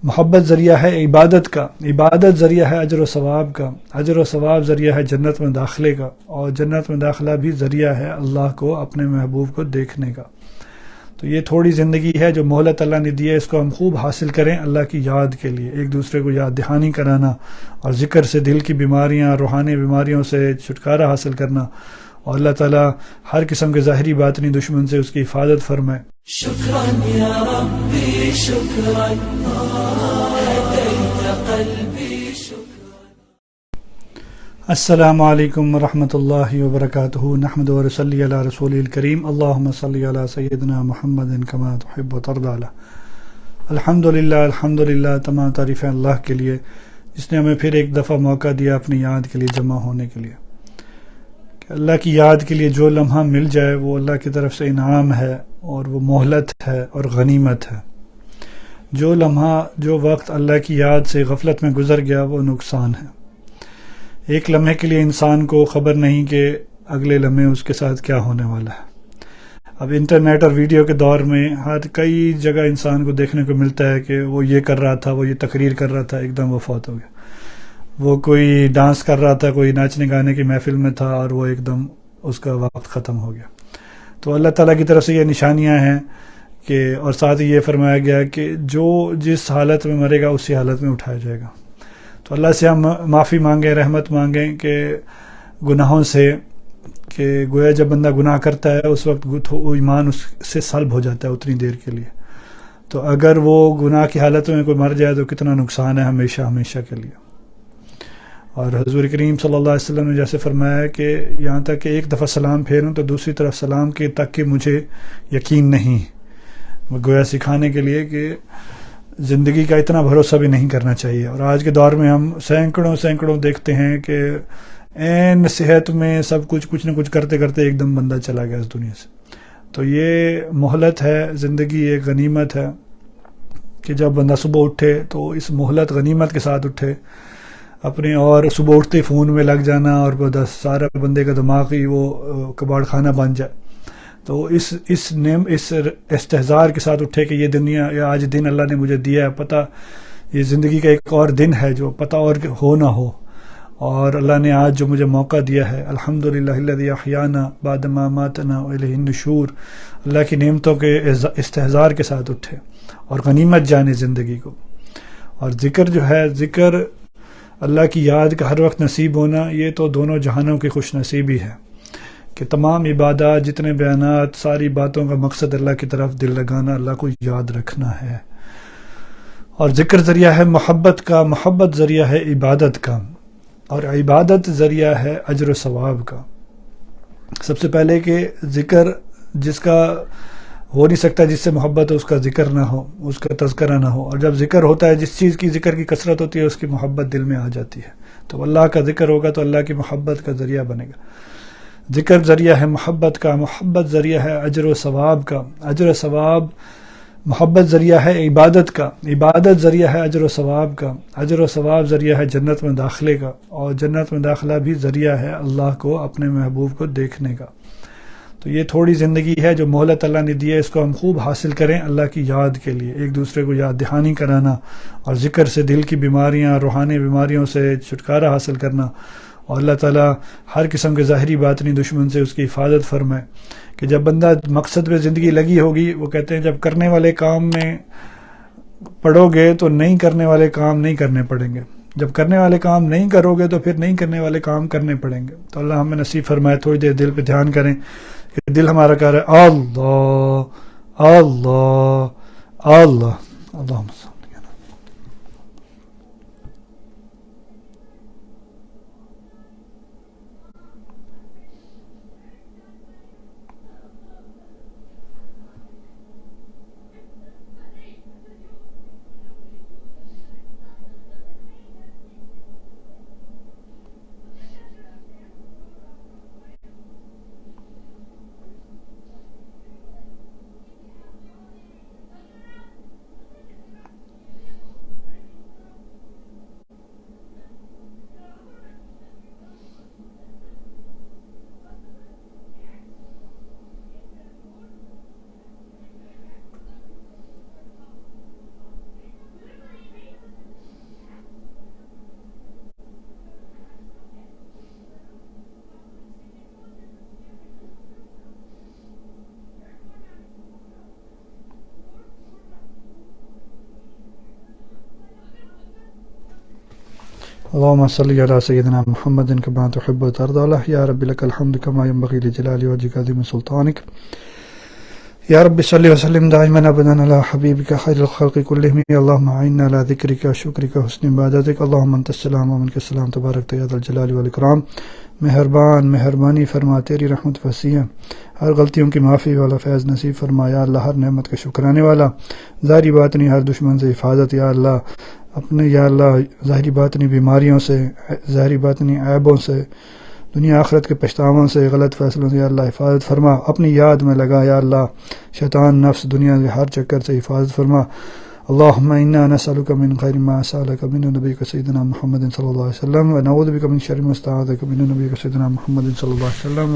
محبت ذریعہ ہے عبادت کا، عبادت ذریعہ ہے اجر و ثواب کا، اجر و ثواب ذریعہ ہے جنت میں داخلے کا، اور جنت میں داخلہ بھی ذریعہ ہے اللہ کو اپنے محبوب کو دیکھنے کا۔ تو یہ تھوڑی زندگی ہے جو مہلت اللہ نے دی ہے، اس کو ہم خوب حاصل کریں اللہ کی یاد کے لیے، ایک دوسرے کو یاد دہانی کرانا، اور ذکر سے دل کی بیماریاں، روحانی بیماریوں سے چھٹکارا حاصل کرنا، اور اللہ تعالیٰ ہر قسم کے ظاہری باطنی دشمن سے اس کی حفاظت فرمائے۔ شكرا يا ربي شكرا هديت قلبي شكرا۔ السلام علیکم ورحمۃ اللہ وبرکاتہ، نحمد و نصلی علی رسول الکریم، اللہم صلی علی سیدنا محمد کما تحب و ترضی۔ الحمدللہ، تمام تعریفیں اللہ کے لیے جس نے ہمیں پھر ایک دفعہ موقع دیا اپنی یاد کے لیے جمع ہونے کے لیے۔ کہ اللہ کی یاد کے لیے جو لمحہ مل جائے وہ اللہ کی طرف سے انعام ہے، اور وہ مہلت ہے اور غنیمت ہے۔ جو لمحہ، جو وقت اللہ کی یاد سے غفلت میں گزر گیا وہ نقصان ہے۔ ایک لمحے کے لیے انسان کو خبر نہیں کہ اگلے لمحے اس کے ساتھ کیا ہونے والا ہے۔ اب انٹرنیٹ اور ویڈیو کے دور میں ہر کئی جگہ انسان کو دیکھنے کو ملتا ہے کہ وہ یہ کر رہا تھا، وہ یہ تقریر کر رہا تھا، ایک دم وہ فوت ہو گیا۔ وہ کوئی ڈانس کر رہا تھا، کوئی ناچنے گانے کی محفل میں تھا، اور وہ ایک دم اس کا وقت ختم ہو گیا۔ تو اللہ تعالیٰ کی طرف سے یہ نشانیاں ہیں کہ، اور ساتھ ہی یہ فرمایا گیا کہ جو جس حالت میں مرے گا اسی حالت میں اٹھایا جائے گا۔ تو اللہ سے ہم معافی مانگیں، رحمت مانگیں کہ گناہوں سے، کہ گویا جب بندہ گناہ کرتا ہے اس وقت وہ ایمان اس سے سلب ہو جاتا ہے اتنی دیر کے لیے۔ تو اگر وہ گناہ کی حالت میں کوئی مر جائے تو کتنا نقصان ہے ہمیشہ ہمیشہ کے لیے۔ اور حضور کریم صلی اللہ علیہ وسلم نے جیسے فرمایا کہ یہاں تک کہ ایک دفعہ سلام پھیروں تو دوسری طرف سلام کے تک کہ مجھے یقین نہیں، وہ گویا سکھانے کے لیے کہ زندگی کا اتنا بھروسہ بھی نہیں کرنا چاہیے۔ اور آج کے دور میں ہم سینکڑوں دیکھتے ہیں کہ عین صحت میں سب کچھ نہ کچھ کرتے کرتے ایک دم بندہ چلا گیا اس دنیا سے۔ تو یہ مہلت ہے، زندگی ایک غنیمت ہے کہ جب بندہ صبح اٹھے تو اس مہلت غنیمت کے ساتھ اٹھے اپنے، اور صبح اٹھتے فون میں لگ جانا اور بس سارا بندے کا دماغ ہی وہ کباڑ خانہ بن جائے۔ تو اس استحضار کے ساتھ اٹھے کہ یہ دنیا، یا آج دن اللہ نے مجھے دیا ہے، پتہ یہ زندگی کا ایک اور دن ہے جو پتہ اور ہو نہ ہو، اور اللہ نے آج جو مجھے موقع دیا ہے، الحمدللہ الذی احیانا بعد ما اماتنا والیہ النشور، اللہ کی نعمتوں کے استحضار کے ساتھ اٹھے اور غنیمت جانے زندگی کو۔ اور ذکر جو ہے، ذکر اللہ کی یاد کا ہر وقت نصیب ہونا، یہ تو دونوں جہانوں کی خوش نصیبی ہے کہ تمام عبادات، جتنے بیانات، ساری باتوں کا مقصد اللہ کی طرف دل لگانا، اللہ کو یاد رکھنا ہے۔ اور ذکر ذریعہ ہے محبت کا، محبت ذریعہ ہے عبادت کا، اور عبادت ذریعہ ہے اجر و ثواب کا۔ سب سے پہلے کہ ذکر جس کا ہو نہیں سکتا، جس سے محبت ہو اس کا ذکر نہ ہو، اس کا تذکرہ نہ ہو، اور جب ذکر ہوتا ہے، جس چیز کی ذکر کی کثرت ہوتی ہے اس کی محبت دل میں آ جاتی ہے۔ تو اللہ کا ذکر ہوگا تو اللہ کی محبت کا ذریعہ بنے گا۔ ذکر ذریعہ ہے محبت کا، محبت ذریعہ ہے اجر و ثواب کا، اجر و ثواب، محبت ذریعہ ہے عبادت کا، عبادت ذریعہ ہے اجر و ثواب کا، اجر و ثواب ذریعہ ہے جنت میں داخلے کا، اور جنت میں داخلہ بھی ذریعہ ہے اللہ کو اپنے محبوب کو دیکھنے کا۔ تو یہ تھوڑی زندگی ہے جو مہلت اللہ نے دی ہے، اس کو ہم خوب حاصل کریں اللہ کی یاد کے لیے، ایک دوسرے کو یاد دہانی کرانا، اور ذکر سے دل کی بیماریاں، روحانی بیماریوں سے چھٹکارا حاصل کرنا، اور اللہ تعالیٰ ہر قسم کے ظاہری باطنی دشمن سے اس کی حفاظت فرمائے۔ کہ جب بندہ مقصد پہ زندگی لگی ہوگی، وہ کہتے ہیں جب کرنے والے کام میں پڑو گے تو نہیں کرنے والے کام نہیں کرنے پڑیں گے، جب کرنے والے کام نہیں کرو گے تو پھر نہیں کرنے والے کام کرنے پڑیں گے۔ تو اللہ ہمیں نصیب فرمائے تھوڑی دیر دل پہ دھیان کریں کہ دل ہمارا کہہ رہا ہے اللہ اللہ اللہ، اللہم صل۔ اللهم صل على سيدنا محمد كما تحب وترضى يا رب لك الحمد كما ينبغي لجلال وجهك عظيم سلطانك يا رب صل وسلم دائما ابدا على حبيبك خير الخلق كلهم اللهم اعنا على ذكرك وشكرك وحسن عبادتك اللهم انت السلام ومنك السلام تبارك يا ذا الجلال والاکرام. مہربانی فرما تیری رحمت وسیع ہے، ہر غلطیوں کی معافی والا فیض نصیب فرما یا اللہ، ہر نعمت کا شکرانے والا، ظاہری باطنی ہر دشمن سے حفاظت یا اللہ، اپنے یا اللہ ظاہری باطنی بیماریوں سے، ظاہری باطنی عیبوں سے، دنیا آخرت کے پچھتاووں سے، غلط فیصلوں سے یا اللہ حفاظت فرما، اپنی یاد میں لگا یا اللہ، شیطان نفس دنیا کے ہر چکر سے حفاظت فرما. اللهم انا نسألك من خير ما سألك منه نبيك سيدنا محمد صلى الله عليه وسلم ونعوذ بك من شر ما استعاذك منه نبيك سيدنا محمد صلى الله عليه وسلم.